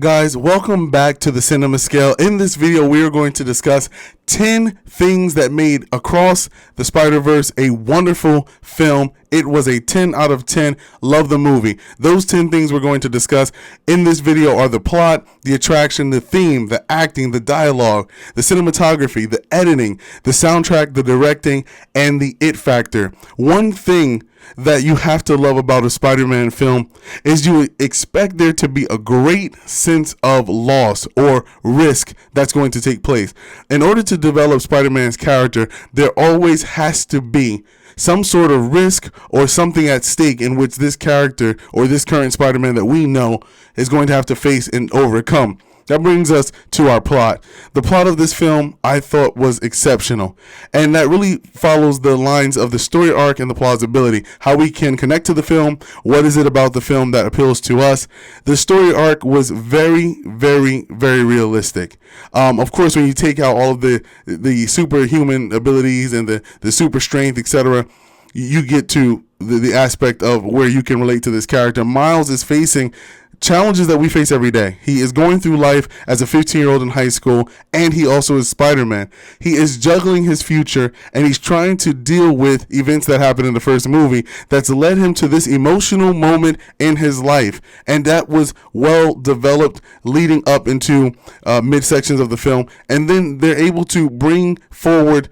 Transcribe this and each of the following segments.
Guys, welcome back to the Cinema Scale. In this video, we are going to discuss 10 things that made Across the Spider-Verse a wonderful film. It was a 10 out of 10. Love the movie. Those 10 things we're going to discuss in this video are the plot, the attraction, the theme, the acting, the dialogue, the cinematography, the editing, the soundtrack, the directing, and the it factor. One thing that you have to love about a Spider-Man film is you expect there to be a great sense of loss or risk that's going to take place. In order to develop Spider-Man's character, there always has to be some sort of risk or something at stake in which this character or this current Spider-Man that we know is going to have to face and overcome. That brings us to our plot. The plot of this film, I thought, was exceptional. And that really follows the lines of the story arc and the plausibility. How we can connect to the film. What is it about the film that appeals to us? The story arc was very, very, very realistic. Of course, when you take out all of the superhuman abilities and the super strength, etc., you get to the aspect of where you can relate to this character. Miles is facing challenges that we face every day. He is going through life as a 15-year-old in high school, and he also is Spider-Man. He is juggling his future, and he's trying to deal with events that happened in the first movie that's led him to this emotional moment in his life. And that was well developed leading up into mid-sections of the film. And then they're able to bring forward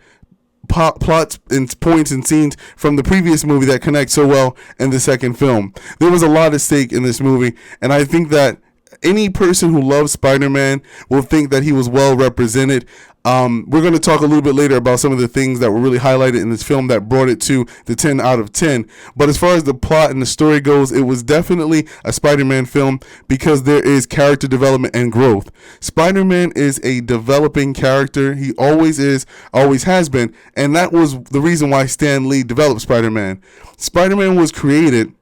plots and points and scenes from the previous movie that connect so well in the second film. There was a lot at stake in this movie, and I think that any person who loves Spider-Man will think that he was well represented. We're going to talk a little bit later about some of the things that were really highlighted in this film that brought it to the 10 out of 10. But as far as the plot and the story goes, it was definitely a Spider-Man film because there is character development and growth. Spider-Man is a developing character. He always is, always has been. And that was the reason why Stan Lee developed Spider-Man. Spider-Man was created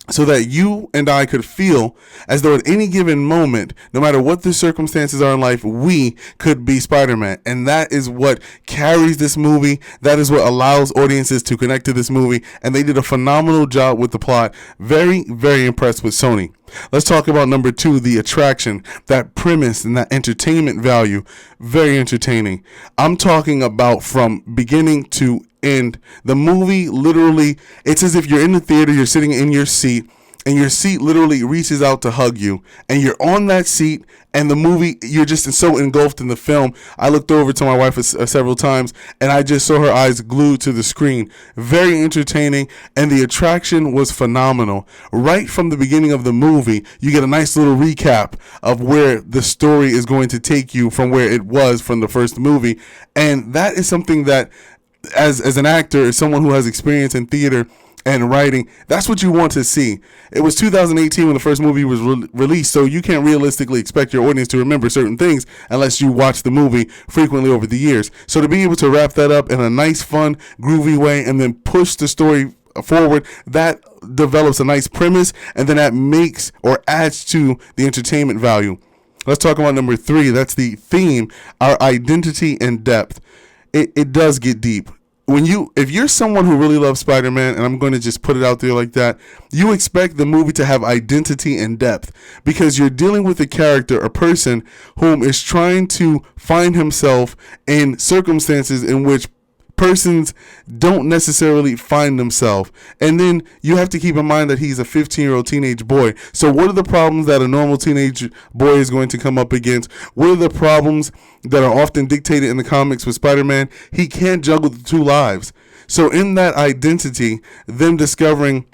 so that you and I could feel as though at any given moment, no matter what the circumstances are in life, we could be Spider-Man. And that is what carries this movie. That is what allows audiences to connect to this movie. And they did a phenomenal job with the plot. Very, very impressed with Sony. Let's talk about number 2, the attraction, that premise and that entertainment value. Very entertaining. I'm talking about from beginning to end. The movie literally, it's as if you're in the theater, you're sitting in your seat, and your seat literally reaches out to hug you, and you're on that seat, and the movie, you're just so engulfed in the film. I looked over to my wife several times, and I just saw her eyes glued to the screen. Very entertaining, and the attraction was phenomenal. Right from the beginning of the movie, you get a nice little recap of where the story is going to take you from where it was from the first movie, and that is something that as an actor, as someone who has experience in theater and writing, that's what you want to see. It was 2018 when the first movie was released, so you can't realistically expect your audience to remember certain things unless you watch the movie frequently over the years. So to be able to wrap that up in a nice, fun, groovy way and then push the story forward, that develops a nice premise, and then that makes or adds to the entertainment value. Let's talk about number 3. That's the theme, our identity and depth. It does get deep. If you're someone who really loves Spider-Man, and I'm going to just put it out there like that, you expect the movie to have identity and depth because you're dealing with a character, a person whom is trying to find himself in circumstances in which persons don't necessarily find themselves. And then you have to keep in mind that he's a 15-year-old teenage boy. So what are the problems that a normal teenage boy is going to come up against? What are the problems that are often dictated in the comics with Spider-Man? He can't juggle the 2 lives. So in that identity, them discovering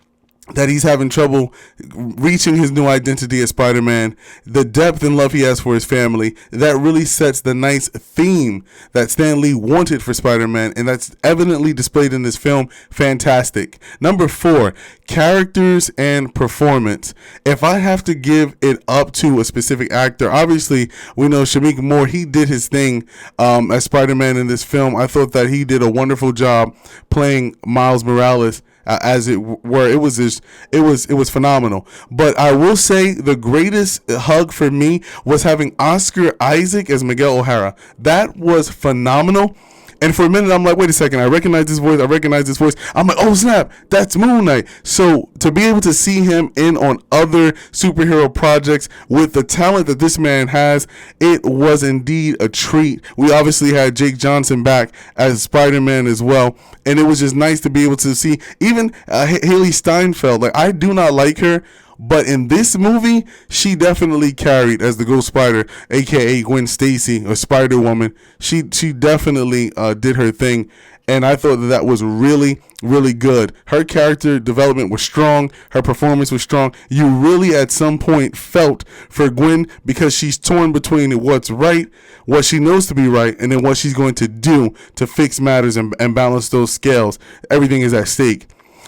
that he's having trouble reaching his new identity as Spider-Man, the depth and love he has for his family, that really sets the nice theme that Stan Lee wanted for Spider-Man, and that's evidently displayed in this film. Fantastic. Number 4, characters and performance. If I have to give it up to a specific actor, obviously we know Shameik Moore, he did his thing as Spider-Man in this film. I thought that he did a wonderful job playing Miles Morales. As it were, it was phenomenal. But I will say the greatest hug for me was having Oscar Isaac as Miguel O'Hara. That was phenomenal. And for a minute, I'm like, wait a second, I recognize this voice. I recognize this voice. I'm like, oh snap, that's Moon Knight. So to be able to see him in on other superhero projects with the talent that this man has, it was indeed a treat. We obviously had Jake Johnson back as Spider-Man as well, and it was just nice to be able to see even Haley Steinfeld. Like, I do not like her, but in this movie, she definitely carried as the Ghost Spider, aka Gwen Stacy, or Spider Woman. She definitely did her thing, and I thought that was really, really good. Her character development was strong. Her performance was strong. You really, at some point, felt for Gwen because she's torn between what's right, what she knows to be right, and then what she's going to do to fix matters and balance those scales. Everything is at stake.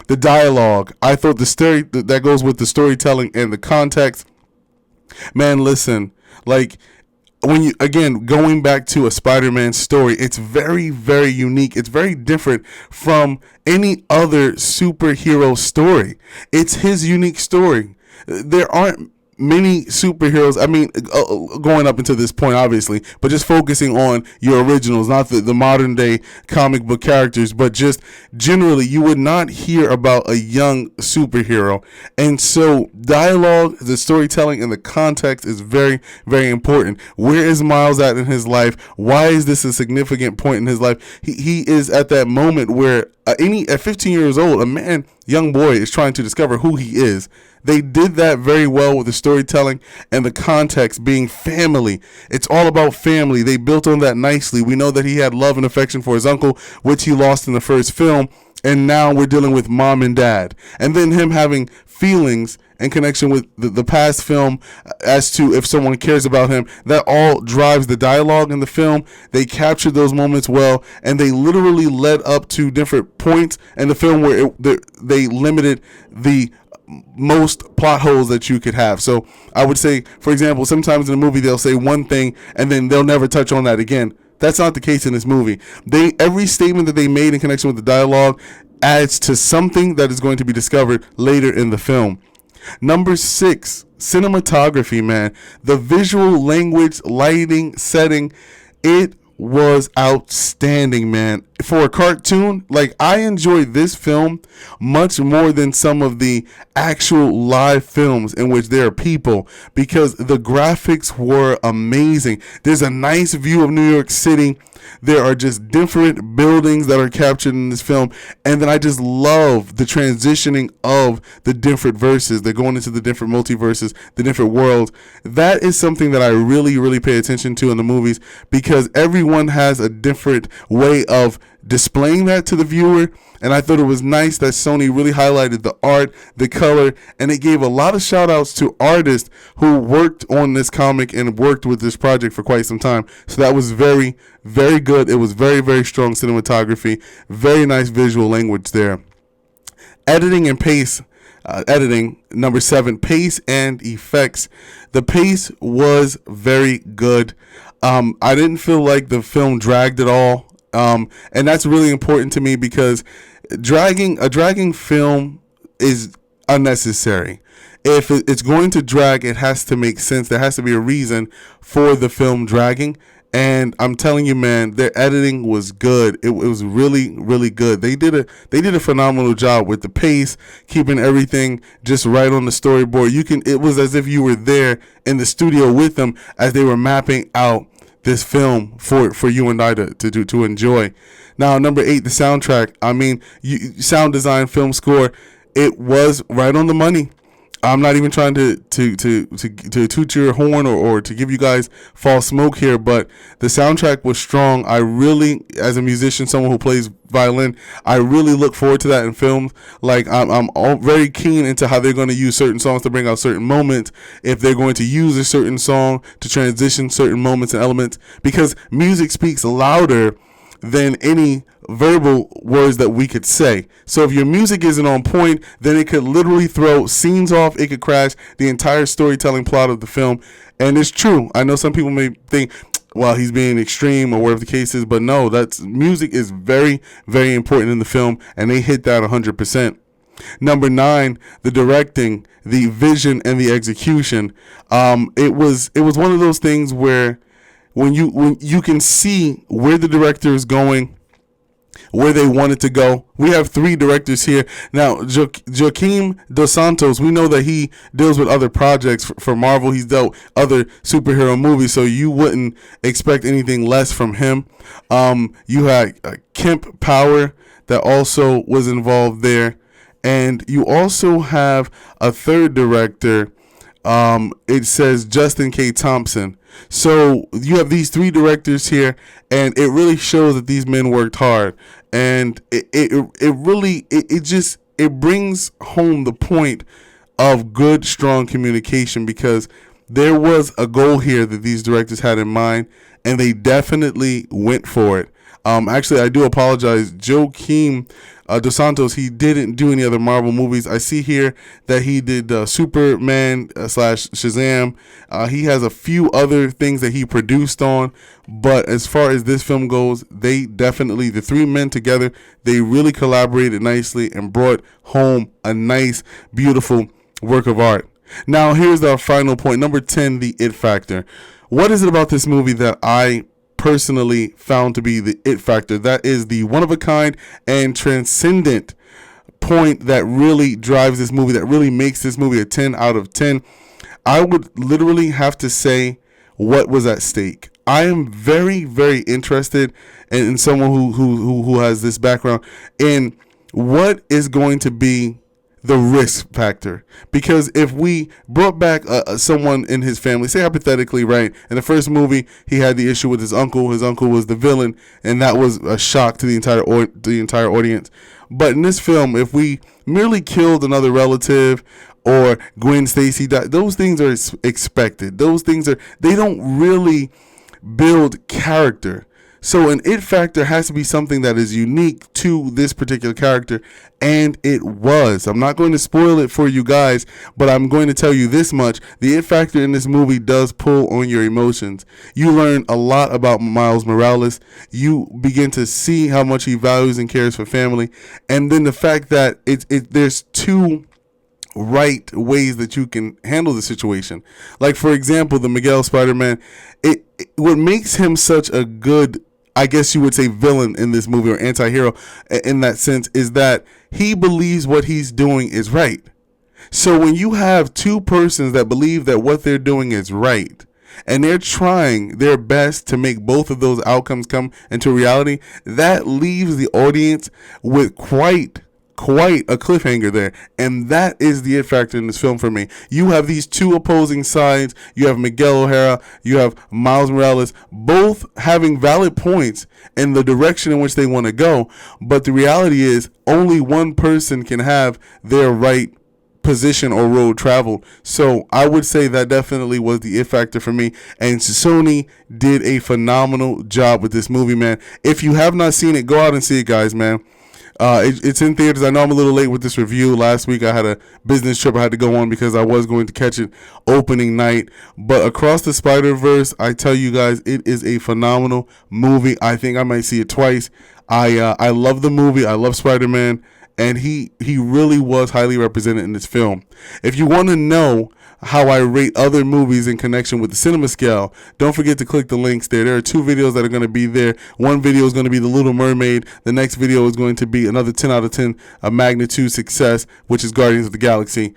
The dialogue, I thought the story that goes with the storytelling and the context. Man, listen, like, when you, again, going back to a Spider-Man story, it's very, very unique. It's very different from any other superhero story. It's his unique story. There aren't many superheroes, I mean, going up until this point, obviously, but just focusing on your originals, not the modern day comic book characters, but just generally, you would not hear about a young superhero. And so dialogue, the storytelling, and the context is very, very important. Where is Miles at in his life? Why is this a significant point in his life? He is at that moment where at 15 years old, young boy is trying to discover who he is. They did that very well with the storytelling and the context being family. It's all about family. They built on that nicely. We know that he had love and affection for his uncle, which he lost in the first film. And now we're dealing with mom and dad. And then him having feelings and connection with the past film as to if someone cares about him. That all drives the dialogue in the film. They captured those moments well, and they literally led up to different points in the film where they limited the most plot holes that you could have. So I would say, for example, sometimes in a movie they'll say one thing and then they'll never touch on that again. That's not the case in this movie. Every statement that they made in connection with the dialogue adds to something that is going to be discovered later in the film. Number 6, cinematography, man. The visual language, lighting, setting, it was outstanding, man. For a cartoon, like, I enjoyed this film much more than some of the actual live films in which there are people, because the graphics were amazing. There's a nice view of New York City. There are just different buildings that are captured in this film. And then I just love the transitioning of the different verses. They're going into the different multiverses, the different worlds. That is something that I really, really pay attention to in the movies, because everyone has a different way of displaying that to the viewer. And I thought it was nice that Sony really highlighted the art, the color, and it gave a lot of shout outs to artists who worked on this comic and worked with this project for quite some time. So that was very, very good. It was very, very strong cinematography, very nice visual language there. Editing and pace. Editing, number 7, pace and effects. The pace was very good. I didn't feel like the film dragged at all. And that's really important to me, because a dragging film is unnecessary. If it's going to drag, it has to make sense. There has to be a reason for the film dragging. And I'm telling you, man, their editing was good. It was really, really good. They did a phenomenal job with the pace, keeping everything just right on the storyboard. It was as if you were there in the studio with them as they were mapping out this film for you and I to enjoy. Now, number 8, the soundtrack. I mean, sound design, film score, it was right on the money. I'm not even trying to toot your horn or to give you guys false smoke here, but the soundtrack was strong. I really, as a musician, someone who plays violin, I really look forward to that in films. Like, I'm all very keen into how they're going to use certain songs to bring out certain moments, if they're going to use a certain song to transition certain moments and elements, because music speaks louder than any verbal words that we could say. So if your music isn't on point, then it could literally throw scenes off. It could crash the entire storytelling plot of the film. And it's true. I know some people may think, well, he's being extreme or whatever the case is, but no, music is very, very important in the film, and they hit that 100%. Number 9, the directing, the vision, and the execution. It was one of those things where when you can see where the director is going, where they wanted to go. We have 3 directors here. Now, Joaquim Dos Santos, we know that he deals with other projects for Marvel. He's dealt other superhero movies, so you wouldn't expect anything less from him. You had Kemp Power that also was involved there. And you also have a 3rd director. It says Justin K. Thompson. So you have these 3 directors here, and it really shows that these men worked hard. And it brings home the point of good, strong communication, because there was a goal here that these directors had in mind, and they definitely went for it. Actually, I do apologize. Joaquim Dos Santos, he didn't do any other Marvel movies. I see here that he did Superman / Shazam. He has a few other things that he produced on. But as far as this film goes, they definitely, the 3 men together, they really collaborated nicely and brought home a nice, beautiful work of art. Now, here's our final point. Number 10, the it factor. What is it about this movie that I personally found to be the it factor? That is the one-of-a-kind and transcendent point that really drives this movie, that really makes this movie a 10 out of 10. I would literally have to say what was at stake. I am very, very interested in someone who has this background in what is going to be the risk factor. Because if we brought back someone in his family, say hypothetically, right, in the first movie he had the issue with his uncle was the villain, and that was a shock to the entire audience. But in this film, if we merely killed another relative, or Gwen Stacy died, those things are expected. Those things they don't really build character. So an it factor has to be something that is unique to this particular character, and it was. I'm not going to spoil it for you guys, but I'm going to tell you this much. The it factor in this movie does pull on your emotions. You learn a lot about Miles Morales. You begin to see how much he values and cares for family, and then the fact that there's 2 right ways that you can handle the situation. Like, for example, the Miguel Spider-Man, what makes him such a good, I guess you would say, villain in this movie, or anti-hero in that sense, is that he believes what he's doing is right. So when you have 2 persons that believe that what they're doing is right, and they're trying their best to make both of those outcomes come into reality, that leaves the audience with quite a cliffhanger there. And that is the it factor in this film for me. You have these 2 opposing sides. You have Miguel O'Hara, you have Miles Morales, both having valid points in the direction in which they want to go. But the reality is only one person can have their right position or road traveled. So I would say that definitely was the it factor for me. And Sony did a phenomenal job with this movie, man. If you have not seen it, go out and see it, guys, man. It's in theaters. I know I'm a little late with this review. Last week I had a business trip I had to go on because I was going to catch it opening night. But Across the Spider-Verse, I tell you guys, it is a phenomenal movie. I think I might see it twice. I love the movie. I love Spider-Man. And he really was highly represented in this film. If you want to know how I rate other movies in connection with the cinema scale, don't forget to click the links there. There are 2 videos that are going to be there. One video is going to be The Little Mermaid. The next video is going to be another 10 out of 10 magnitude success, which is Guardians of the Galaxy.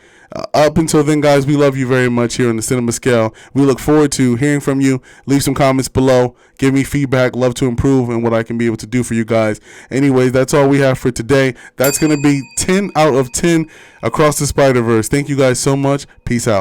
Up until then, guys, we love you very much here on the Cinema Scale. We look forward to hearing from you. Leave some comments below. Give me feedback. Love to improve and what I can be able to do for you guys. Anyways, that's all we have for today. That's going to be 10 out of 10 Across the Spider-Verse. Thank you guys so much. Peace out.